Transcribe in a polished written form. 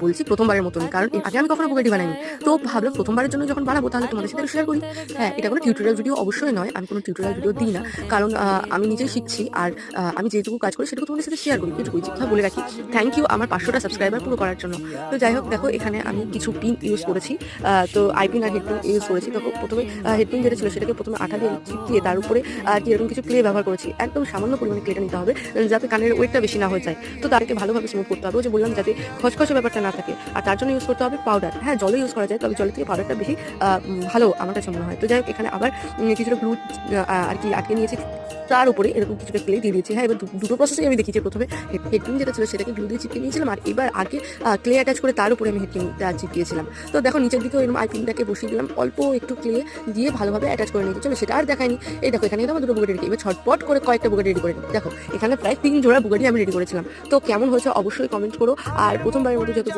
বলছি প্রথমবারের মতন, কারণ এর আগে আমি কখনো বুগাটি বানাইনি। তো ভাবলাম প্রথমবারের জন্য যখন বানাবো তাহলে তোমাদের সাথে শেয়ার করি। হ্যাঁ, এটা কোনো টিউটোরিয়াল ভিডিও অবশ্যই নয়, আমি কোনো টিউটোরিয়াল ভিডিও দিই না, কারণ আমি নিজেই শিখছি। আর আমি যেটুকু কাজ করি সেটুকু তোমাদের সাথে শেয়ার করি, এটুকুই। যে কথা বলে রাখি, থ্যাংক ইউ আমার 500টা সাবস্ক্রাইবার পুরো করার জন্য। তো যাই হোক, দেখো এখানে আমি কিছু পিন ইউজ করেছি। তো আইপিন আর হেডপিন ইউজ করেছি। তো প্রথমে হেডপিন যেটা ছিল সেটাকে প্রথমে আঠা দিয়ে চিপকিয়ে তার উপরে এরকম কিছু ক্লে ব্যবহার করেছি। একদম সামান্য পরিমাণে ক্লেটা নিতে হবে, যাতে কানের ওয়েটটা বেশি না হয়ে যায়। তো তাদেরকে ভালোভাবে স্মুথ করতে হবে, ওই যে বললাম যাতে খসখসে ব্যাপারটা না থাকে। আর তার জন্য ইউজ করতে হবে পাউডার। হ্যাঁ, জলে ইউজ করা যায়, তবে জলের থেকে পাউডারটা বেশি ভালো আমার কাছে মনে হয়। তো যাই হোক, এখানে আবার কিছুটা গ্লু আর কি আটকে নিয়েছি, তার উপরে এরকম কিছুটা ক্লে দিয়ে দিয়েছি। হ্যাঁ, এবার দুটো প্রসেসই আমি দেখিয়েছি। প্রথমে হেডপিন যেটা ছিল সেটাকে গ্লু দিয়ে চিপকে নিয়েছিলাম, আর এবার আগে ক্লে অ্যাটাচ করে তার উপরে আমি হেডপিনটা চিপকিয়েছিলাম। তো দেখো নিচের দিকে এরকম আইপিনটাকে বসিয়ে দিলাম, অল্প একটু ক্লে দিয়ে ভালোভাবে অ্যাটাচ করে নিয়েছি। চলো সেটা আর দেখায়নি। এই দেখো এখানে আমার দুটো বুগাটি রেডি। এবার ছটপট করে কয়েকটা বুগাটি রেডি করে নিই। দেখো এখানে প্রায় 3 জোড়া বুগাটি আমি রেডি করেছিলাম। তো কেমন হয়েছে অবশ্যই কমেন্ট করো। আর প্রথমবারের মতো